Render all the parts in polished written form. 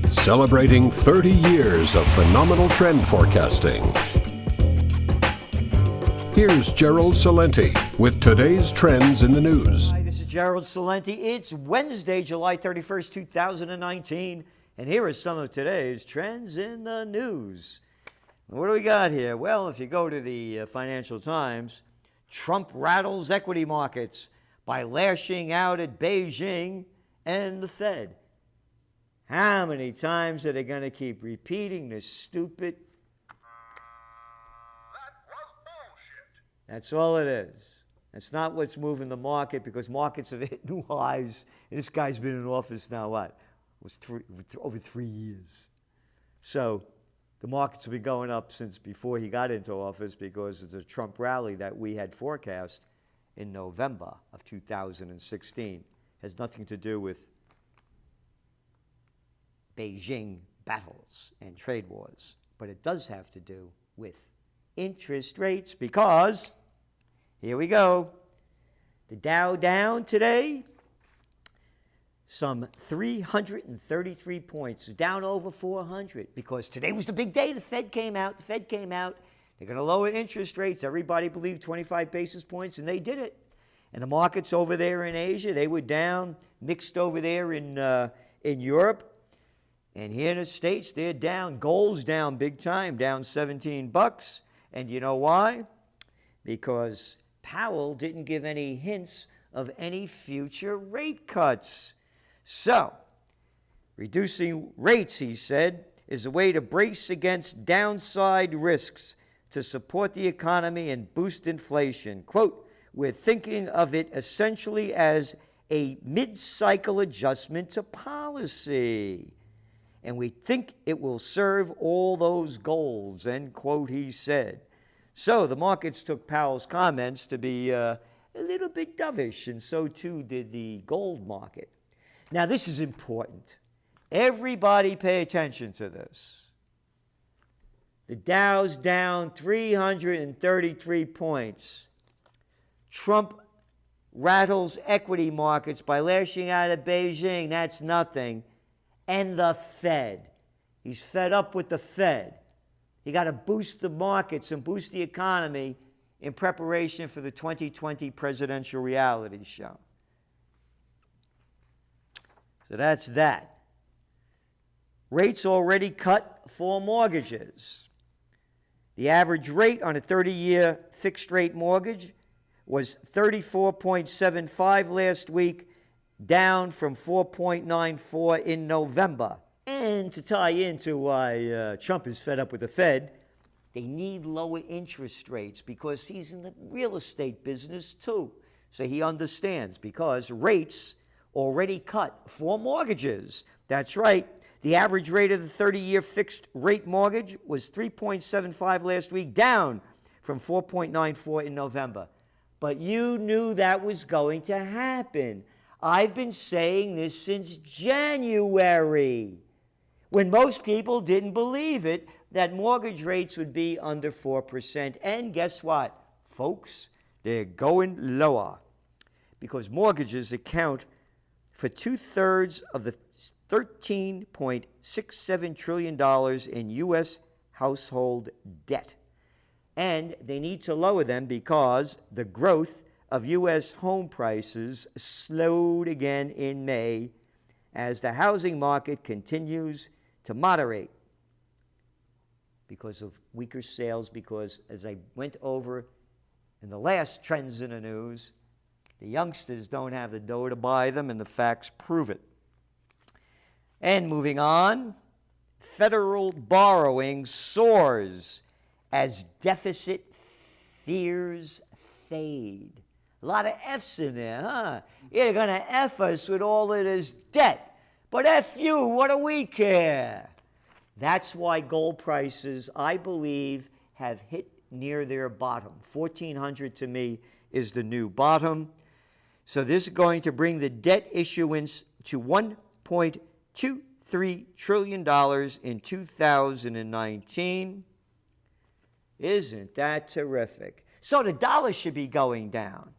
Celebrating 30 years of phenomenal trend forecasting. Here's Gerald Celente with today's trends in the news. Hi, this is Gerald Celente. It's Wednesday, July 31st, 2019, and here are some of today's trends in the news. What do we got here? Well, if you go to the Financial Times, Trump rattles equity markets by lashing out at Beijing and the Fed. How many times are they going to keep repeating this stupid? That's all it is. That's not what's moving the market, because markets have hit new highs. And this guy's been in office now, what? Over 3 years. So the markets have been going up since before he got into office, because it's a Trump rally that we had forecast in November of 2016. Has nothing to do with Beijing battles and trade wars, but it does have to do with interest rates, because here we go. The Dow down today, some 333 points, down over 400, because today was the big day. The Fed came out. They're going to lower interest rates. Everybody believed 25 basis points, and they did it. And the markets over there in Asia, they were down, mixed over there in Europe. And here in the States, they're down. Gold's down big time, down $17. And you know why? Because Powell didn't give any hints of any future rate cuts. So, reducing rates, he said, is a way to brace against downside risks to support the economy and boost inflation. Quote, we're thinking of it essentially as a mid-cycle adjustment to policy, and we think it will serve all those goals, end quote, he said. So the markets took Powell's comments to be a little bit dovish, and so too did the gold market. Now, this is important. Everybody pay attention to this. The Dow's down 333 points. Trump rattles equity markets by lashing out at Beijing. That's nothing. And the Fed. He's fed up with the Fed. He got to boost the markets and boost the economy in preparation for the 2020 presidential reality show. So that's that. Rates already cut for mortgages. The average rate on a 30-year fixed-rate mortgage was 34.75 last week, down from 4.94 in November. And to tie into why Trump is fed up with the Fed, they need lower interest rates, because he's in the real estate business too. So he understands, because rates already cut for mortgages. That's right. The average rate of the 30-year fixed-rate mortgage was 3.75 last week, down from 4.94 in November. But you knew that was going to happen. I've been saying this since January, when most people didn't believe it, that mortgage rates would be under 4%. And guess what, folks? They're going lower, because mortgages account for 2/3 of the $13.67 trillion in U.S. household debt. And they need to lower them because the growth of U.S. home prices slowed again in May as the housing market continues to moderate because of weaker sales, because, as I went over in the last trends in the news, the youngsters don't have the dough to buy them, and the facts prove it. And moving on, federal borrowing soars as deficit fears fade. A lot of F's in there, huh? You're going to F us with all of this debt. But F you, what do we care? That's why gold prices, I believe, have hit near their bottom. 1,400 to me is the new bottom. So this is going to bring the debt issuance to $1.23 trillion in 2019. Isn't that terrific? So the dollar should be going down,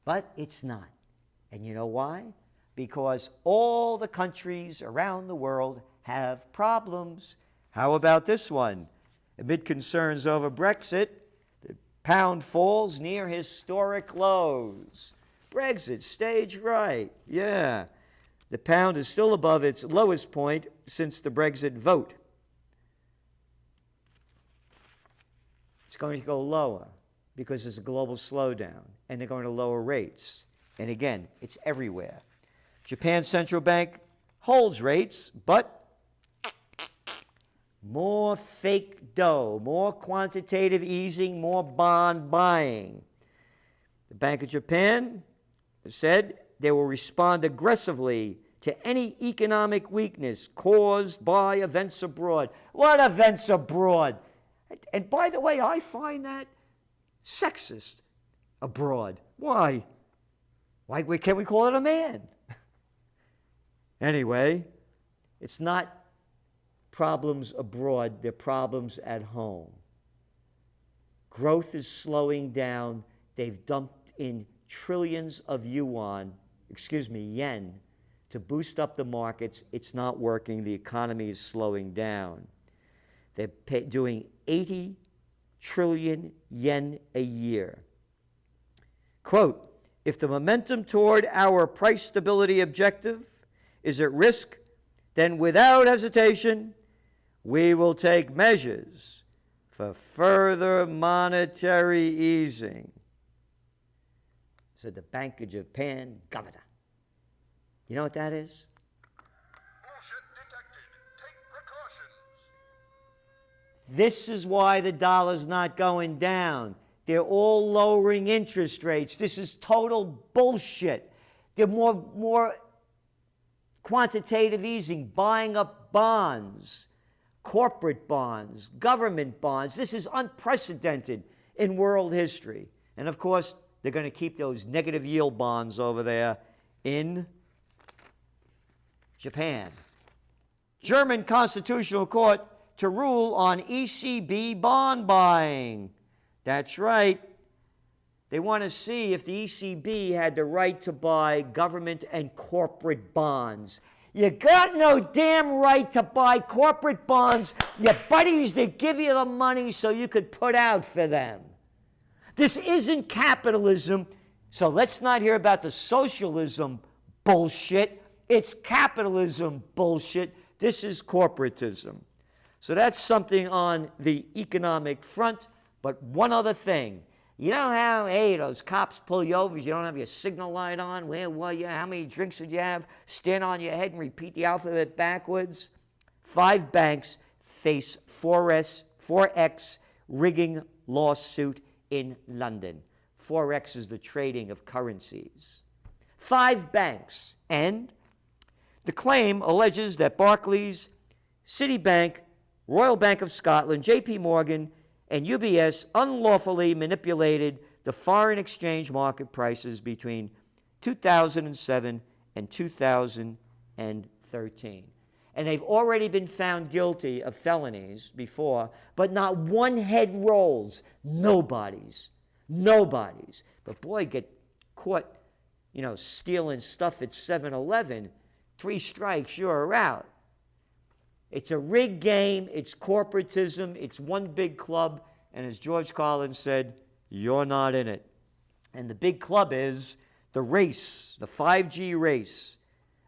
but it's not. And you know why? Because all the countries around the world have problems. How about this one? Amid concerns over Brexit, the pound falls near historic lows. Brexit, stage right. Yeah. The pound is still above its lowest point since the Brexit vote. It's going to go lower because there's a global slowdown, and they're going to lower rates. And again, it's everywhere. Japan's central bank holds rates, but more fake dough, more quantitative easing, more bond buying. The Bank of Japan said they will respond aggressively to any economic weakness caused by events abroad. What events abroad? And by the way, I find that sexist, abroad. Why? Why can't we call it a man? Anyway, it's not problems abroad, they're problems at home. Growth is slowing down. They've dumped in trillions of yen, to boost up the markets. It's not working. The economy is slowing down. They're doing 80 trillion yen a year. Quote, if the momentum toward our price stability objective is at risk, then without hesitation, we will take measures for further monetary easing, said the Bank of Japan governor. You know what that is? Bullshit detected. Take precautions. This is why the dollar's not going down. They're all lowering interest rates. This is total bullshit. They're more quantitative easing, buying up bonds, corporate bonds, government bonds. This is unprecedented in world history. And of course, they're going to keep those negative yield bonds over there in Japan. German Constitutional Court to rule on ECB bond buying. That's right. They want to see if the ECB had the right to buy government and corporate bonds. You got no damn right to buy corporate bonds. Your buddies, they give you the money so you could put out for them. This isn't capitalism, so let's not hear about the socialism bullshit. It's capitalism bullshit. This is corporatism. So that's something on the economic front. But one other thing. You know how, hey, those cops pull you over, you don't have your signal light on, where were you, how many drinks did you have, stand on your head and repeat the alphabet backwards? 5 banks face 4x rigging lawsuit in London. Forex is the trading of currencies. 5 banks. And the claim alleges that Barclays, Citibank, Royal Bank of Scotland, JP Morgan, and UBS unlawfully manipulated the foreign exchange market prices between 2007 and 2013. And they've already been found guilty of felonies before, but not one head rolls. Nobody's. But boy, get caught, stealing stuff at 7-Eleven, 3 strikes, you're out. It's a rigged game, it's corporatism, it's one big club, and as George Carlin said, you're not in it. And the big club is the race, the 5G race,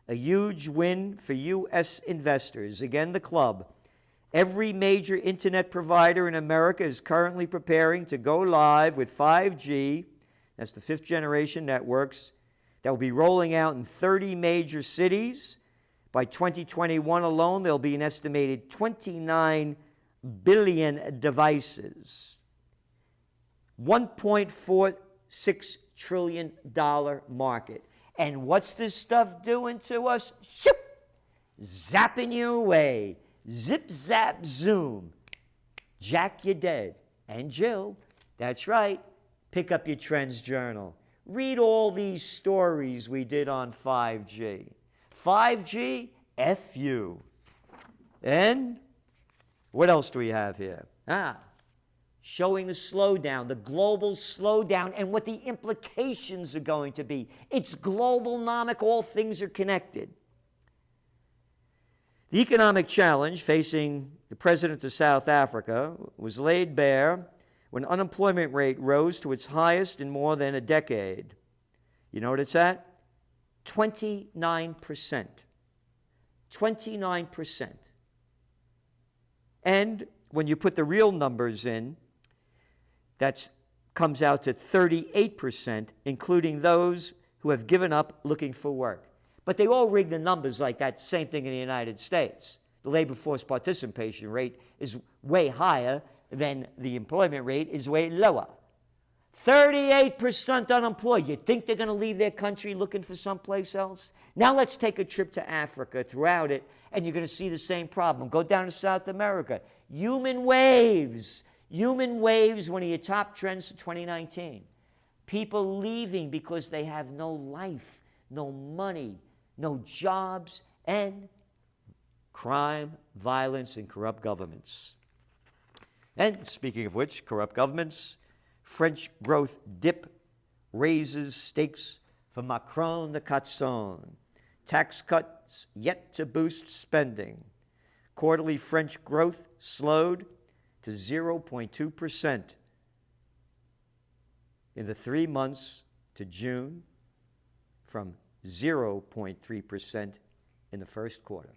a huge win for U.S. investors. Again, the club. Every major internet provider in America is currently preparing to go live with 5G, that's the 5th generation networks, that will be rolling out in 30 major cities. By 2021 alone, there'll be an estimated 29 billion devices. $1.46 trillion market. And what's this stuff doing to us? Shoop! Zapping you away. Zip, zap, zoom. Jack, you're dead. And Jill, that's right. Pick up your Trends Journal. Read all these stories we did on 5G. 5G, F you. And what else do we have here? Showing the slowdown, the global slowdown, and what the implications are going to be. It's global-nomic, all things are connected. The economic challenge facing the president of South Africa was laid bare when unemployment rate rose to its highest in more than a decade. You know what it's at? 29%. 29%. And when you put the real numbers in, that comes out to 38%, including those who have given up looking for work. But they all rig the numbers like that. Same thing in the United States. The labor force participation rate is way higher than the employment rate is way lower. 38% unemployed. You think they're going to leave their country looking for someplace else? Now let's take a trip to Africa throughout it, and you're going to see the same problem. Go down to South America. Human waves. Human waves, one of your top trends for 2019. People leaving because they have no life, no money, no jobs, and crime, violence, and corrupt governments. And speaking of which, corrupt governments, French growth dip raises stakes for Macron the Catson. Tax cuts yet to boost spending. Quarterly French growth slowed to 0.2% in the 3 months to June from 0.3% in the first quarter.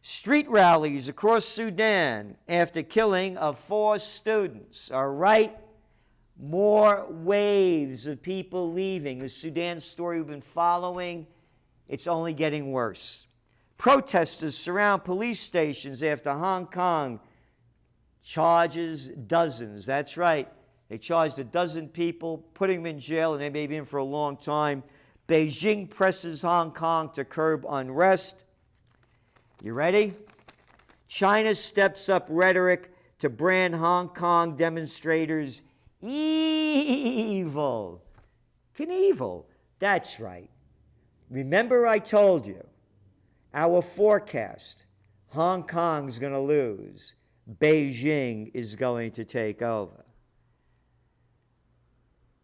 Street rallies across Sudan after killing of 4 students. All right? More waves of people leaving. The Sudan story we've been following, it's only getting worse. Protesters surround police stations after Hong Kong charges dozens. That's right. They charged a dozen people, putting them in jail, and they may be in for a long time. Beijing presses Hong Kong to curb unrest. You ready? China steps up rhetoric to brand Hong Kong demonstrators evil. Knievel. That's right. Remember I told you, our forecast, Hong Kong's going to lose. Beijing is going to take over.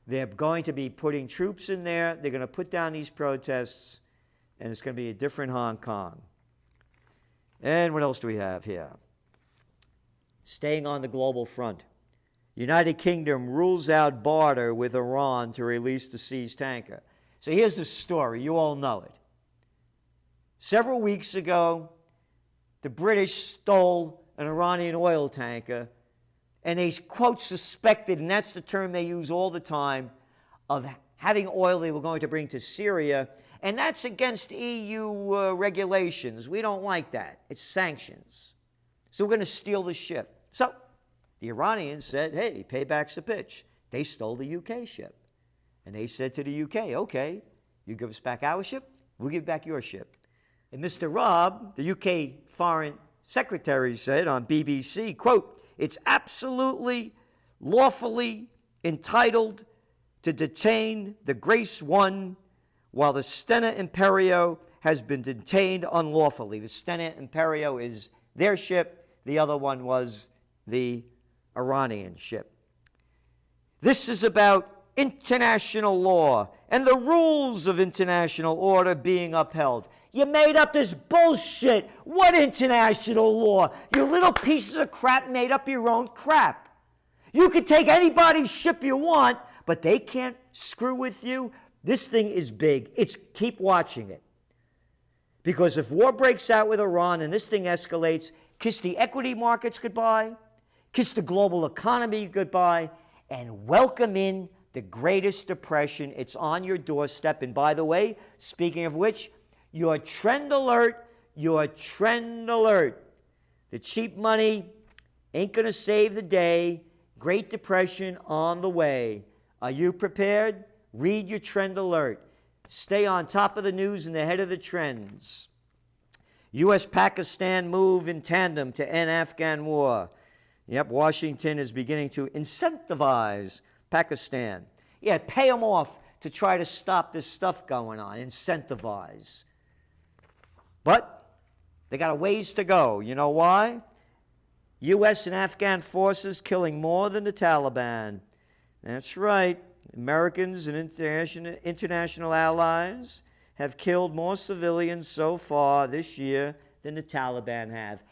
They're going to be putting troops in there. They're going to put down these protests, and it's going to be a different Hong Kong. And what else do we have here? Staying on the global front. United Kingdom rules out barter with Iran to release the seized tanker. So here's the story. You all know it. Several weeks ago, the British stole an Iranian oil tanker, and they, quote, suspected, and that's the term they use all the time, of having oil they were going to bring to Syria. And that's against EU regulations. We don't like that. It's sanctions. So we're going to steal the ship. So the Iranians said, hey, payback's the pitch. They stole the UK ship. And they said to the UK, okay, you give us back our ship, we'll give back your ship. And Mr. Robb, the UK Foreign Secretary, said on BBC, quote, it's absolutely lawfully entitled to detain the Grace 1 while the Stena Imperio has been detained unlawfully. The Stena Imperio is their ship. The other one was the Iranian ship. This is about international law and the rules of international order being upheld. You made up this bullshit. What international law? You little pieces of crap made up your own crap. You can take anybody's ship you want, but they can't screw with you. This thing is big. Keep watching it. Because if war breaks out with Iran and this thing escalates, kiss the equity markets goodbye, kiss the global economy goodbye, and welcome in the greatest depression. It's on your doorstep. And by the way, speaking of which, your trend alert. The cheap money ain't going to save the day. Great Depression on the way. Are you prepared? Read your trend alert. Stay on top of the news and ahead of the trends. U.S.-Pakistan move in tandem to end Afghan war. Yep, Washington is beginning to incentivize Pakistan. Yeah, pay them off to try to stop this stuff going on. Incentivize. But they got a ways to go. You know why? U.S. and Afghan forces killing more than the Taliban. That's right. Americans and international allies have killed more civilians so far this year than the Taliban have.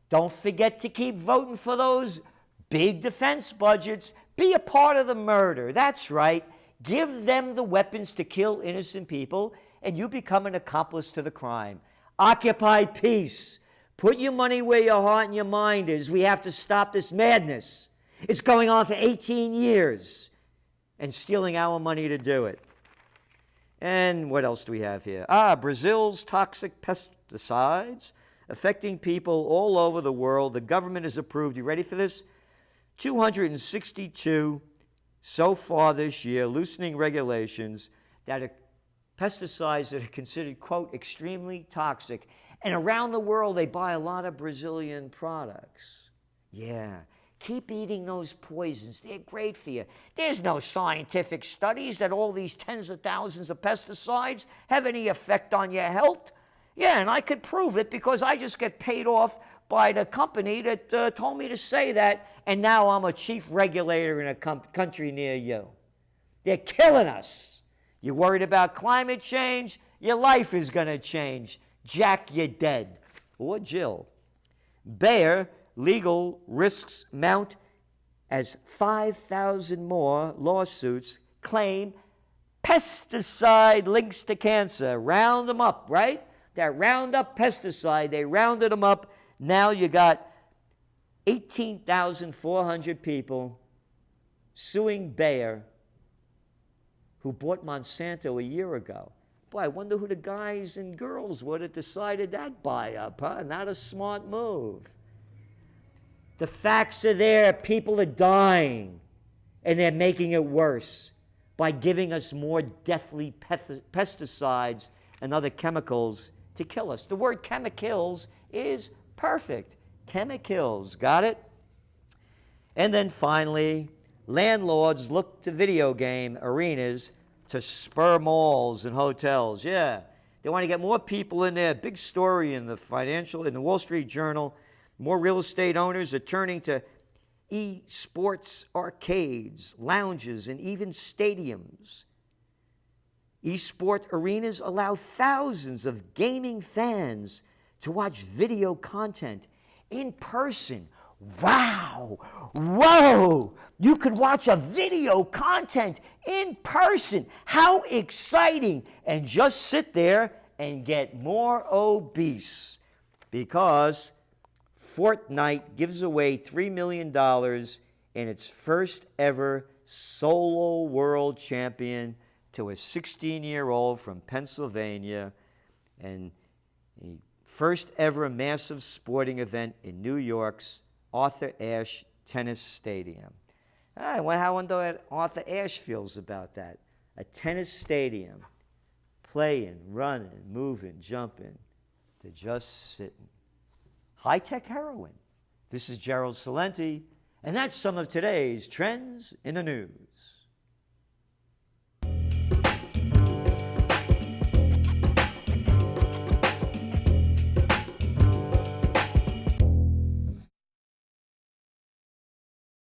Don't forget to keep voting for those big defense budgets. Be a part of the murder. That's right. Give them the weapons to kill innocent people, and you become an accomplice to the crime. Occupy peace. Put your money where your heart and your mind is. We have to stop this madness. It's going on for 18 years and stealing our money to do it. And what else do we have here? Brazil's toxic pesticides affecting people all over the world. The government has approved, you ready for this? 262 so far this year, loosening regulations that are pesticides that are considered, quote, extremely toxic. And around the world, they buy a lot of Brazilian products. Yeah, keep eating those poisons. They're great for you. There's no scientific studies that all these tens of thousands of pesticides have any effect on your health. Yeah, and I could prove it because I just get paid off by the company that told me to say that, and now I'm a chief regulator in a country near you. They're killing us. You worried about climate change? Your life is going to change. Jack, you're dead. Or Jill. Bayer legal risks mount as 5,000 more lawsuits claim pesticide links to cancer. Round them up, right? That Roundup pesticide, they rounded them up. Now you got 18,400 people suing Bayer who bought Monsanto a year ago. Boy, I wonder who the guys and girls were that decided that buy-up, huh? Not a smart move. The facts are there. People are dying, and they're making it worse by giving us more deathly pesticides and other chemicals to kill us. The word chemicals is perfect. Chemicals, got it? And then finally, landlords look to video game arenas to spur malls and hotels. Yeah, they want to get more people in there. Big story in the Wall Street Journal. More real estate owners are turning to e-sports arcades, lounges, and even stadiums. E-sport arenas allow thousands of gaming fans to watch video content in person. Wow! Whoa! You could watch a video content in person. How exciting! And just sit there and get more obese because Fortnite gives away $3 million in its first ever solo world champion to a 16-year-old from Pennsylvania, and a first ever massive sporting event in New York's Arthur Ashe Tennis Stadium. I wonder what Arthur Ashe feels about that. A tennis stadium, playing, running, moving, jumping, to just sitting. High-tech heroin. This is Gerald Celente, and that's some of today's trends in the news.